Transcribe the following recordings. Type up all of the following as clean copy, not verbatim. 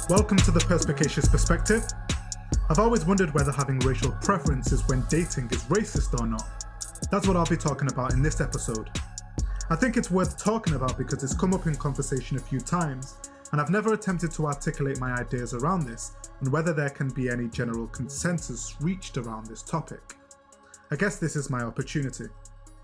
Welcome to the Perspicacious Perspective. I've always wondered whether having racial preferences when dating is racist or not. That's what I'll be talking about in this episode. I think it's worth talking about because it's come up in conversation a few times, and I've never attempted to articulate my ideas around this and whether there can be any general consensus reached around this topic. I guess this is my opportunity.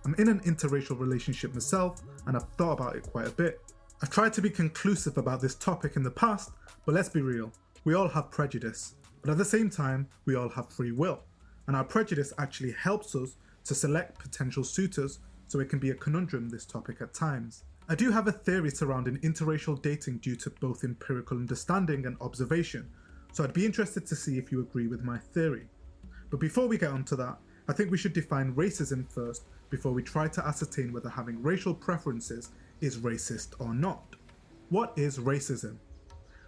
I'm in an interracial relationship myself, and I've thought about it quite a bit. I've tried to be conclusive about this topic in the past, but let's be real, we all have prejudice, but at the same time, we all have free will, and our prejudice actually helps us to select potential suitors, so it can be a conundrum, this topic at times. I do have a theory surrounding interracial dating due to both empirical understanding and observation, so I'd be interested to see if you agree with my theory. But before we get onto that, I think we should define racism first before we try to ascertain whether having racial preferences is racist or not. What is racism?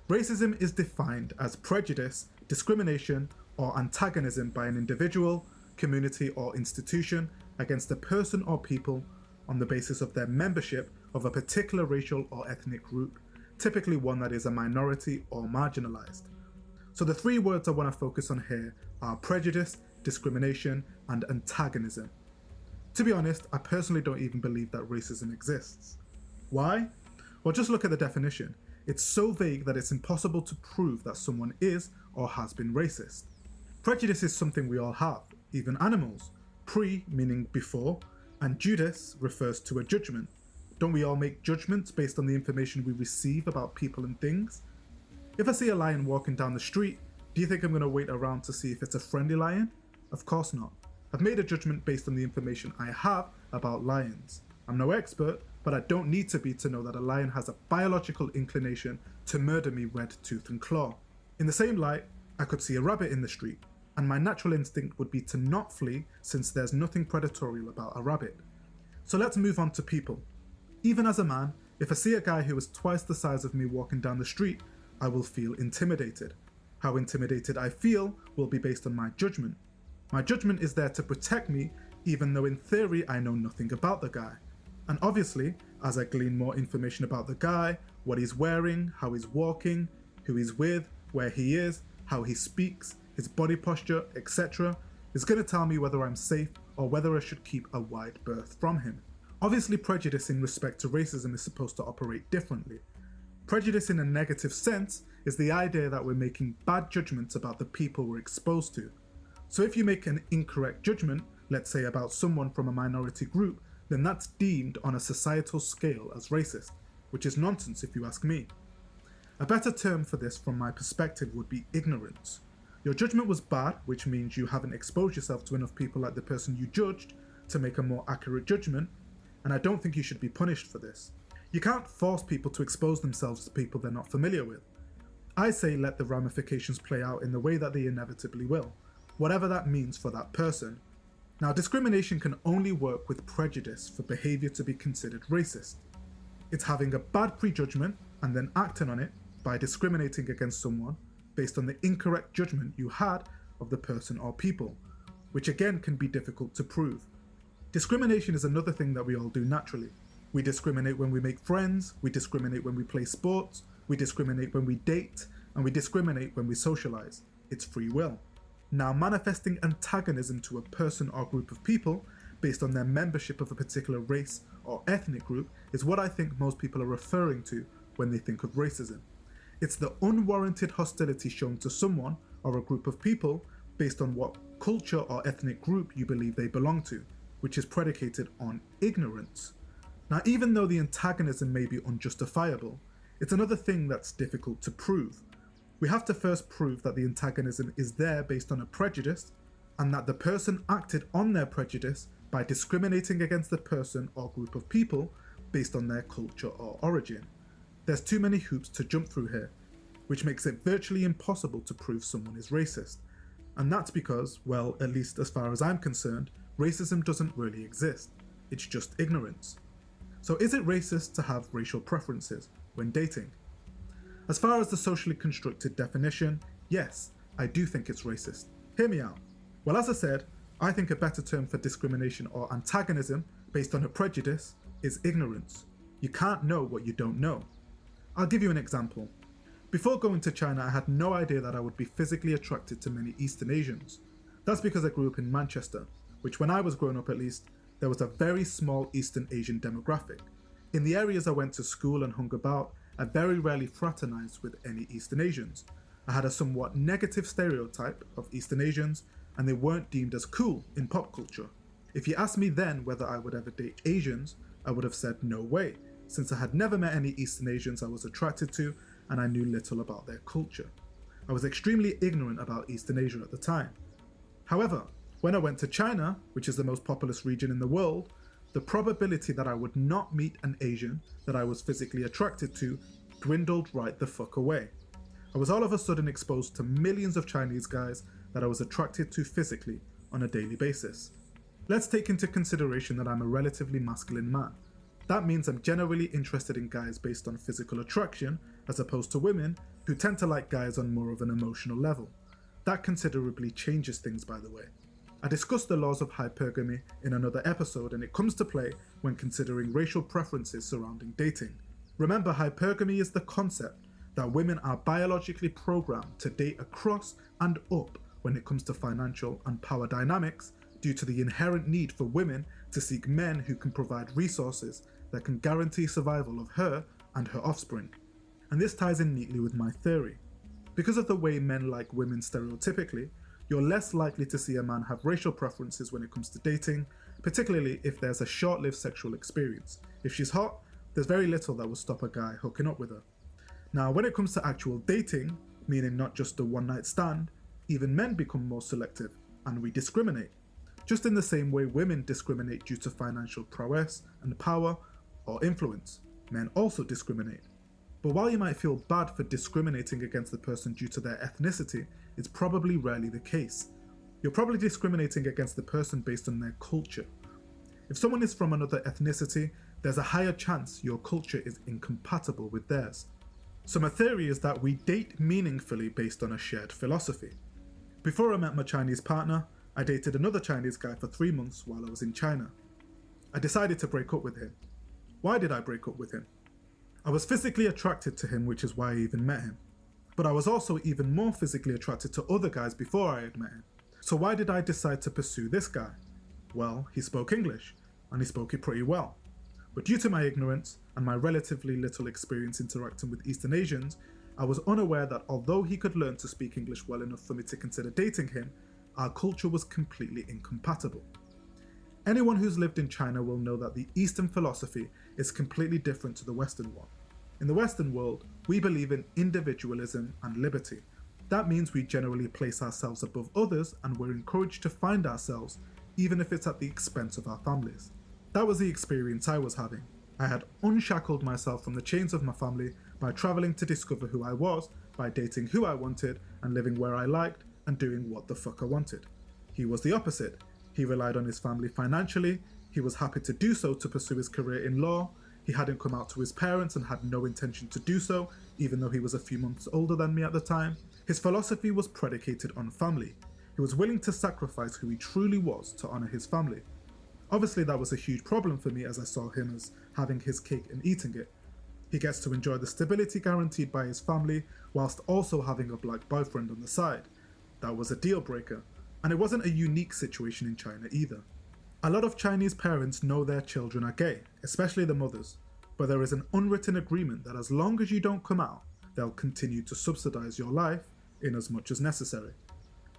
Racism is defined as prejudice, discrimination, or antagonism by an individual, community, or institution against a person or people on the basis of their membership of a particular racial or ethnic group, typically one that is a minority or marginalized. So the three words I want to focus on here are prejudice, discrimination, and antagonism. To be honest, I personally don't even believe that racism exists. Why? Well, just look at the definition. It's so vague that it's impossible to prove that someone is or has been racist. Prejudice is something we all have, even animals. Pre meaning before, and judice refers to a judgment. Don't we all make judgments based on the information we receive about people and things? If I see a lion walking down the street, do you think I'm going to wait around to see if it's a friendly lion? Of course not. I've made a judgment based on the information I have about lions. I'm no expert, but I don't need to be to know that a lion has a biological inclination to murder me red tooth and claw. In the same light, I could see a rabbit in the street, and my natural instinct would be to not flee since there's nothing predatorial about a rabbit. So let's move on to people. Even as a man, if I see a guy who is twice the size of me walking down the street, I will feel intimidated. How intimidated I feel will be based on my judgment. My judgment is there to protect me, even though in theory I know nothing about the guy. And obviously, as I glean more information about the guy, what he's wearing, how he's walking, who he's with, where he is, how he speaks, his body posture, etc., is going to tell me whether I'm safe or whether I should keep a wide berth from him. Obviously, prejudice in respect to racism is supposed to operate differently. Prejudice in a negative sense is the idea that we're making bad judgments about the people we're exposed to. So if you make an incorrect judgment, let's say about someone from a minority group, then that's deemed on a societal scale as racist, which is nonsense if you ask me. A better term for this from my perspective would be ignorance. Your judgment was bad, which means you haven't exposed yourself to enough people like the person you judged to make a more accurate judgment, and I don't think you should be punished for this. You can't force people to expose themselves to people they're not familiar with. I say let the ramifications play out in the way that they inevitably will, whatever that means for that person. Now, discrimination can only work with prejudice for behaviour to be considered racist. It's having a bad prejudgment and then acting on it by discriminating against someone based on the incorrect judgment you had of the person or people, which again can be difficult to prove. Discrimination is another thing that we all do naturally. We discriminate when we make friends, we discriminate when we play sports, we discriminate when we date, and we discriminate when we socialise. It's free will. Now, manifesting antagonism to a person or group of people based on their membership of a particular race or ethnic group is what I think most people are referring to when they think of racism. It's the unwarranted hostility shown to someone or a group of people based on what culture or ethnic group you believe they belong to, which is predicated on ignorance. Now, even though the antagonism may be unjustifiable, it's another thing that's difficult to prove. We have to first prove that the antagonism is there based on a prejudice, and that the person acted on their prejudice by discriminating against the person or group of people based on their culture or origin. There's too many hoops to jump through here, which makes it virtually impossible to prove someone is racist. And that's because, well, at least as far as I'm concerned, racism doesn't really exist. It's just ignorance. So is it racist to have racial preferences when dating? As far as the socially constructed definition, yes, I do think it's racist. Hear me out. Well, as I said, I think a better term for discrimination or antagonism based on a prejudice is ignorance. You can't know what you don't know. I'll give you an example. Before going to China, I had no idea that I would be physically attracted to many Eastern Asians. That's because I grew up in Manchester, which when I was growing up at least, there was a very small Eastern Asian demographic. In the areas I went to school and hung about, I very rarely fraternized with any Eastern Asians. I had a somewhat negative stereotype of Eastern Asians, and they weren't deemed as cool in pop culture. If you asked me then whether I would ever date Asians, I would have said no way, since I had never met any Eastern Asians I was attracted to and I knew little about their culture. I was extremely ignorant about Eastern Asia at the time. However, when I went to China, which is the most populous region in the world, the probability that I would not meet an Asian that I was physically attracted to dwindled right the fuck away. I was all of a sudden exposed to millions of Chinese guys that I was attracted to physically on a daily basis. Let's take into consideration that I'm a relatively masculine man. That means I'm generally interested in guys based on physical attraction, as opposed to women who tend to like guys on more of an emotional level. That considerably changes things, by the way. I discussed the laws of hypergamy in another episode, and it comes to play when considering racial preferences surrounding dating. Remember, hypergamy is the concept that women are biologically programmed to date across and up when it comes to financial and power dynamics, due to the inherent need for women to seek men who can provide resources that can guarantee survival of her and her offspring. And this ties in neatly with my theory. Because of the way men like women stereotypically, you're less likely to see a man have racial preferences when it comes to dating, particularly if there's a short-lived sexual experience. If she's hot, there's very little that will stop a guy hooking up with her. Now, when it comes to actual dating, meaning not just a one-night stand, even men become more selective, and we discriminate. Just in the same way women discriminate due to financial prowess and power or influence, men also discriminate. But while you might feel bad for discriminating against the person due to their ethnicity, it's probably rarely the case. You're probably discriminating against the person based on their culture. If someone is from another ethnicity, there's a higher chance your culture is incompatible with theirs. So my theory is that we date meaningfully based on a shared philosophy. Before I met my Chinese partner, I dated another Chinese guy for 3 months while I was in China. I decided to break up with him. Why did I break up with him? I was physically attracted to him, which is why I even met him. But I was also even more physically attracted to other guys before I had met him. So why did I decide to pursue this guy? Well, he spoke English, and he spoke it pretty well. But due to my ignorance and my relatively little experience interacting with Eastern Asians, I was unaware that although he could learn to speak English well enough for me to consider dating him, our culture was completely incompatible. Anyone who's lived in China will know that the Eastern philosophy is completely different to the Western one. In the Western world, we believe in individualism and liberty. That means we generally place ourselves above others, and we're encouraged to find ourselves, even if it's at the expense of our families. That was the experience I was having. I had unshackled myself from the chains of my family by travelling to discover who I was, by dating who I wanted, and living where I liked, and doing what the fuck I wanted. He was the opposite. He relied on his family financially, he was happy to do so to pursue his career in law, he hadn't come out to his parents and had no intention to do so, even though he was a few months older than me at the time. His philosophy was predicated on family. He was willing to sacrifice who he truly was to honour his family. Obviously that was a huge problem for me, as I saw him as having his cake and eating it. He gets to enjoy the stability guaranteed by his family whilst also having a black boyfriend on the side. That was a deal breaker. And it wasn't a unique situation in China either. A lot of Chinese parents know their children are gay, especially the mothers, but there is an unwritten agreement that as long as you don't come out, they'll continue to subsidise your life in as much as necessary.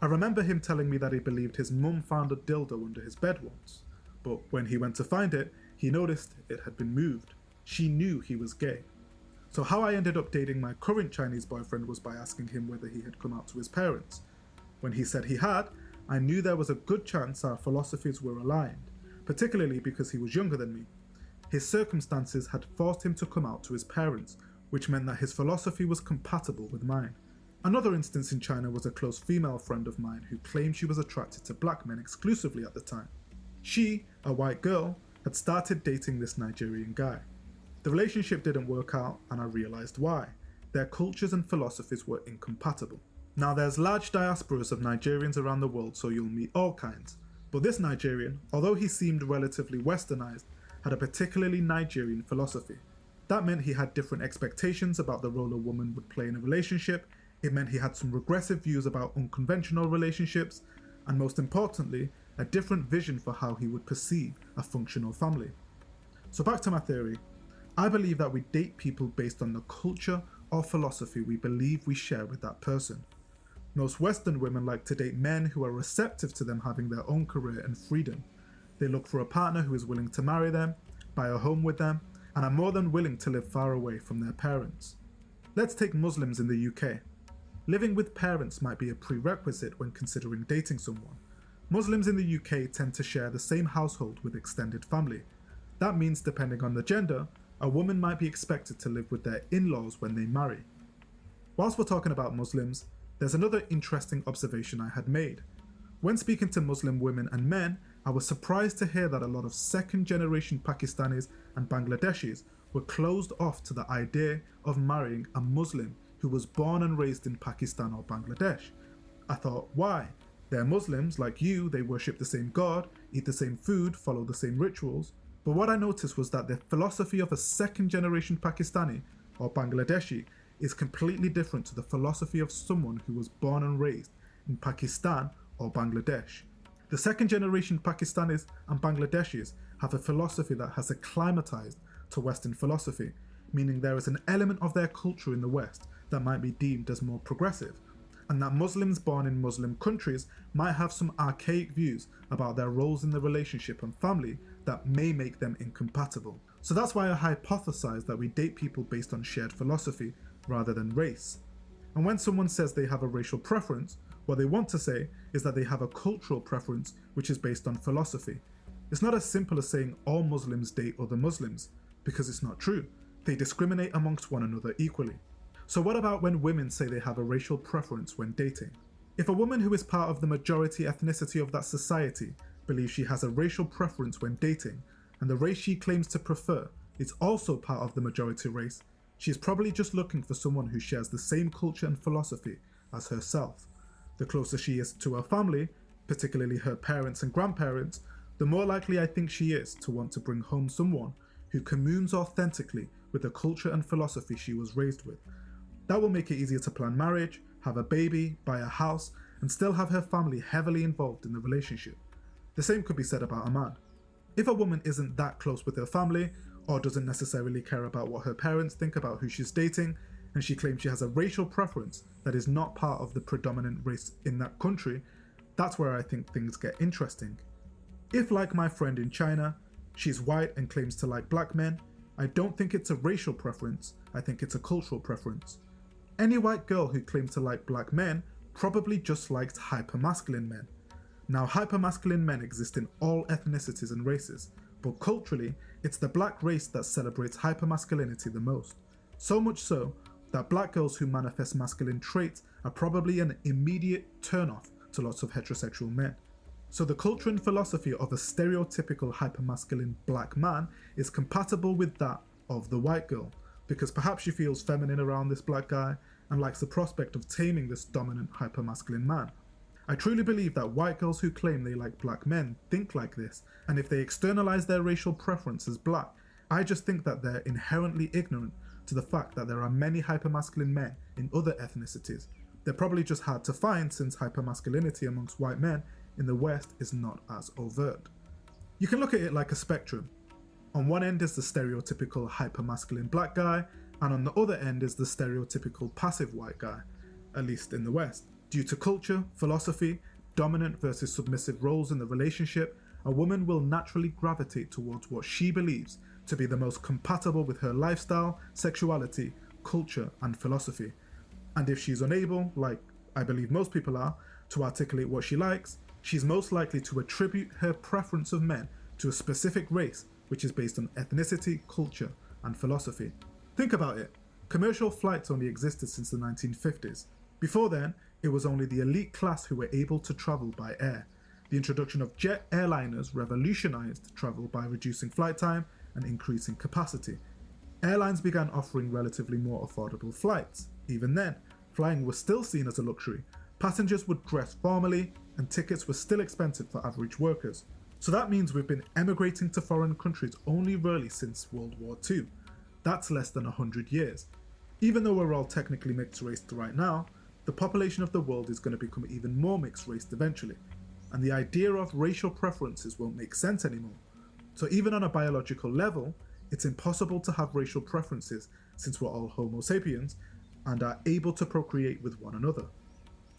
I remember him telling me that he believed his mum found a dildo under his bed once, but when he went to find it, he noticed it had been moved. She knew he was gay. So how I ended up dating my current Chinese boyfriend was by asking him whether he had come out to his parents. When he said he had, I knew there was a good chance our philosophies were aligned, particularly because he was younger than me. His circumstances had forced him to come out to his parents, which meant that his philosophy was compatible with mine. Another instance in China was a close female friend of mine who claimed she was attracted to black men exclusively at the time. She, a white girl, had started dating this Nigerian guy. The relationship didn't work out, and I realised why. Their cultures and philosophies were incompatible. Now there's large diasporas of Nigerians around the world, so you'll meet all kinds. But this Nigerian, although he seemed relatively westernized, had a particularly Nigerian philosophy. That meant he had different expectations about the role a woman would play in a relationship, it meant he had some regressive views about unconventional relationships, and most importantly, a different vision for how he would perceive a functional family. So back to my theory. I believe that we date people based on the culture or philosophy we believe we share with that person. Most Western women like to date men who are receptive to them having their own career and freedom. They look for a partner who is willing to marry them, buy a home with them, and are more than willing to live far away from their parents. Let's take Muslims in the UK. Living with parents might be a prerequisite when considering dating someone. Muslims in the UK tend to share the same household with extended family. That means, depending on the gender, a woman might be expected to live with their in-laws when they marry. Whilst we're talking about Muslims, there's another interesting observation I had made. When speaking to Muslim women and men, I was surprised to hear that a lot of second-generation Pakistanis and Bangladeshis were closed off to the idea of marrying a Muslim who was born and raised in Pakistan or Bangladesh. I thought, why? They're Muslims, like you, they worship the same God, eat the same food, follow the same rituals. But what I noticed was that the philosophy of a second-generation Pakistani or Bangladeshi is completely different to the philosophy of someone who was born and raised in Pakistan or Bangladesh. The second-generation Pakistanis and Bangladeshis have a philosophy that has acclimatized to Western philosophy, meaning there is an element of their culture in the West that might be deemed as more progressive, and that Muslims born in Muslim countries might have some archaic views about their roles in the relationship and family that may make them incompatible. So that's why I hypothesize that we date people based on shared philosophy rather than race. And when someone says they have a racial preference, what they want to say is that they have a cultural preference which is based on philosophy. It's not as simple as saying all Muslims date other Muslims, because it's not true. They discriminate amongst one another equally. So what about when women say they have a racial preference when dating? If a woman who is part of the majority ethnicity of that society believes she has a racial preference when dating, and the race she claims to prefer is also part of the majority race, she is probably just looking for someone who shares the same culture and philosophy as herself. The closer she is to her family, particularly her parents and grandparents, the more likely I think she is to want to bring home someone who communes authentically with the culture and philosophy she was raised with. That will make it easier to plan marriage, have a baby, buy a house, and still have her family heavily involved in the relationship. The same could be said about a man. If a woman isn't that close with her family, or doesn't necessarily care about what her parents think about who she's dating, and she claims she has a racial preference that is not part of the predominant race in that country, that's where I think things get interesting. If, like my friend in China, she's white and claims to like black men, I don't think it's a racial preference, I think it's a cultural preference. Any white girl who claims to like black men probably just likes hypermasculine men. Now, hypermasculine men exist in all ethnicities and races, but culturally, it's the black race that celebrates hypermasculinity the most. So much so that black girls who manifest masculine traits are probably an immediate turn-off to lots of heterosexual men. So the culture and philosophy of a stereotypical hypermasculine black man is compatible with that of the white girl, because perhaps she feels feminine around this black guy and likes the prospect of taming this dominant hypermasculine man. I truly believe that white girls who claim they like black men think like this, and if they externalize their racial preference as black, I just think that they're inherently ignorant to the fact that there are many hypermasculine men in other ethnicities. They're probably just hard to find since hypermasculinity amongst white men in the West is not as overt. You can look at it like a spectrum. On one end is the stereotypical hypermasculine black guy, and on the other end is the stereotypical passive white guy, at least in the West. Due to culture, philosophy, dominant versus submissive roles in the relationship, a woman will naturally gravitate towards what she believes to be the most compatible with her lifestyle, sexuality, culture, and philosophy. And if she's unable, like I believe most people are, to articulate what she likes, she's most likely to attribute her preference of men to a specific race which is based on ethnicity, culture, and philosophy. Think about it. Commercial flights only existed since the 1950s. Before then, it was only the elite class who were able to travel by air. The introduction of jet airliners revolutionized travel by reducing flight time and increasing capacity. Airlines began offering relatively more affordable flights. Even then, flying was still seen as a luxury. Passengers would dress formally, and tickets were still expensive for average workers. So that means we've been emigrating to foreign countries only really since World War II. That's less than 100 years. Even though we're all technically mixed raced right now, the population of the world is going to become even more mixed raced eventually, and the idea of racial preferences won't make sense anymore. So even on a biological level, it's impossible to have racial preferences since we're all Homo sapiens and are able to procreate with one another.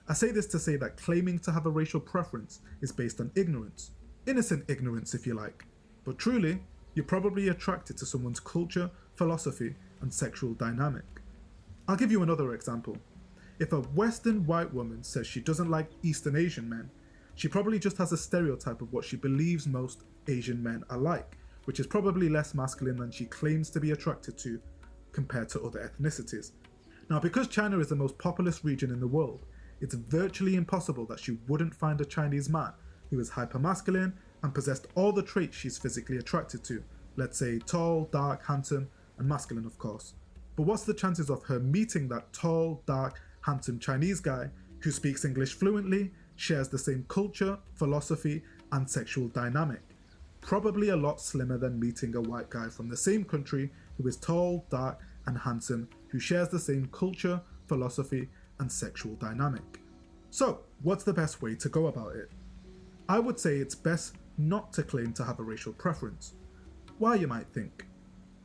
I say this to say that claiming to have a racial preference is based on ignorance. Innocent ignorance, if you like. But truly, you're probably attracted to someone's culture, philosophy, and sexual dynamic. I'll give you another example. If a Western white woman says she doesn't like Eastern Asian men, she probably just has a stereotype of what she believes most Asian men are like, which is probably less masculine than she claims to be attracted to compared to other ethnicities. Now, because China is the most populous region in the world, it's virtually impossible that she wouldn't find a Chinese man who is hypermasculine and possessed all the traits she's physically attracted to, let's say tall, dark, handsome, and masculine of course. But what's the chances of her meeting that tall, dark, handsome Chinese guy who speaks English fluently, shares the same culture, philosophy, and sexual dynamic? Probably a lot slimmer than meeting a white guy from the same country who is tall, dark, and handsome, who shares the same culture, philosophy, and sexual dynamic. So, what's the best way to go about it? I would say it's best not to claim to have a racial preference. Why, you might think?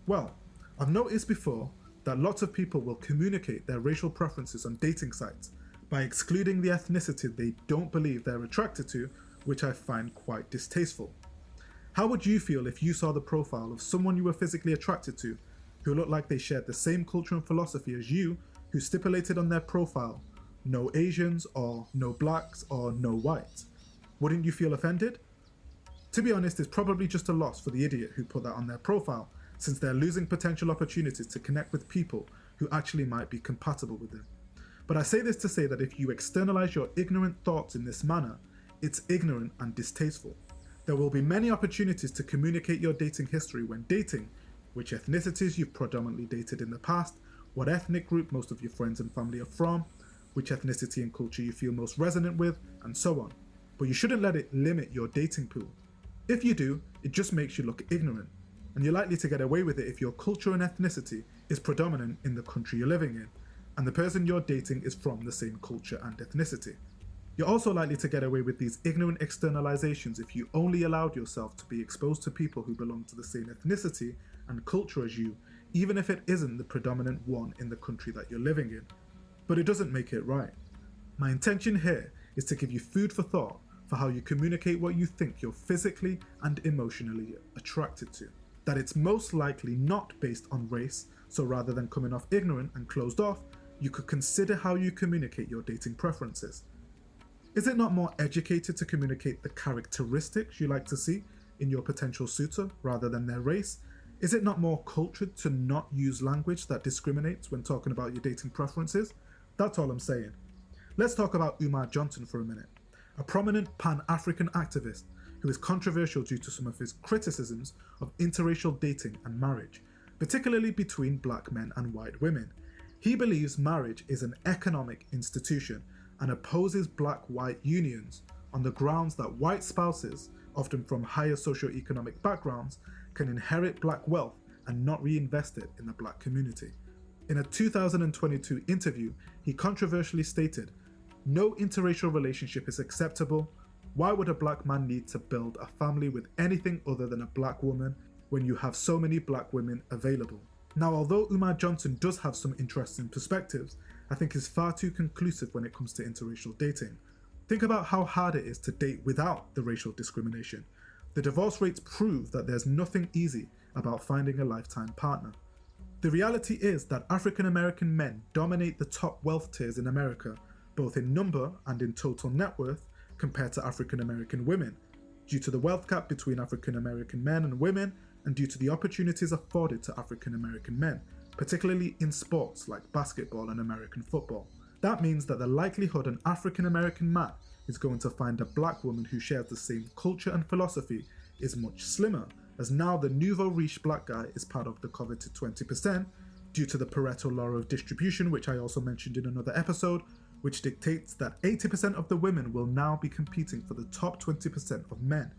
Well, I've noticed before that lots of people will communicate their racial preferences on dating sites by excluding the ethnicity they don't believe they're attracted to, which I find quite distasteful. How would you feel if you saw the profile of someone you were physically attracted to, who looked like they shared the same culture and philosophy as you, who stipulated on their profile, no Asians, or no blacks, or no whites? Wouldn't you feel offended? To be honest, it's probably just a loss for the idiot who put that on their profile, since they're losing potential opportunities to connect with people who actually might be compatible with them. But I say this to say that if you externalize your ignorant thoughts in this manner, it's ignorant and distasteful. There will be many opportunities to communicate your dating history when dating, which ethnicities you've predominantly dated in the past, what ethnic group most of your friends and family are from, which ethnicity and culture you feel most resonant with, and so on. But you shouldn't let it limit your dating pool. If you do, it just makes you look ignorant, and you're likely to get away with it if your culture and ethnicity is predominant in the country you're living in, and the person you're dating is from the same culture and ethnicity. You're also likely to get away with these ignorant externalizations if you only allowed yourself to be exposed to people who belong to the same ethnicity and culture as you, even if it isn't the predominant one in the country that you're living in. But it doesn't make it right. My intention here is to give you food for thought for how you communicate what you think you're physically and emotionally attracted to. That it's most likely not based on race, so rather than coming off ignorant and closed off, you could consider how you communicate your dating preferences. Is it not more educated to communicate the characteristics you like to see in your potential suitor rather than their race? Is it not more cultured to not use language that discriminates when talking about your dating preferences? That's all I'm saying. Let's talk about Umar Johnson for a minute, a prominent Pan-African activist who is controversial due to some of his criticisms of interracial dating and marriage, particularly between black men and white women. He believes marriage is an economic institution and opposes black-white unions on the grounds that white spouses, often from higher socioeconomic backgrounds, can inherit black wealth and not reinvest it in the black community. In a 2022 interview, he controversially stated, "No interracial relationship is acceptable. Why would a black man need to build a family with anything other than a black woman when you have so many black women available?" Now, although Umar Johnson does have some interesting perspectives, I think is far too conclusive when it comes to interracial dating. Think about how hard it is to date without the racial discrimination. The divorce rates prove that there's nothing easy about finding a lifetime partner. The reality is that African American men dominate the top wealth tiers in America, both in number and in total net worth, compared to African American women, due to the wealth gap between African American men and women, and due to the opportunities afforded to African American men, particularly in sports like basketball and American football. That means that the likelihood an African American man is going to find a black woman who shares the same culture and philosophy is much slimmer, as now the nouveau riche black guy is part of the coveted 20% due to the Pareto law of distribution, which I also mentioned in another episode, which dictates that 80% of the women will now be competing for the top 20% of men.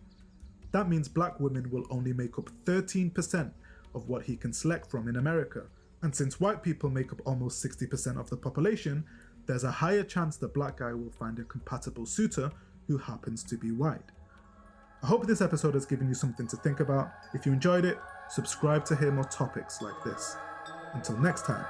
that means black women will only make up 13% of what he can select from in America. And since white people make up almost 60% of the population, there's a higher chance the black guy will find a compatible suitor who happens to be white. I hope this episode has given you something to think about. If you enjoyed it, subscribe to hear more topics like this. Until next time.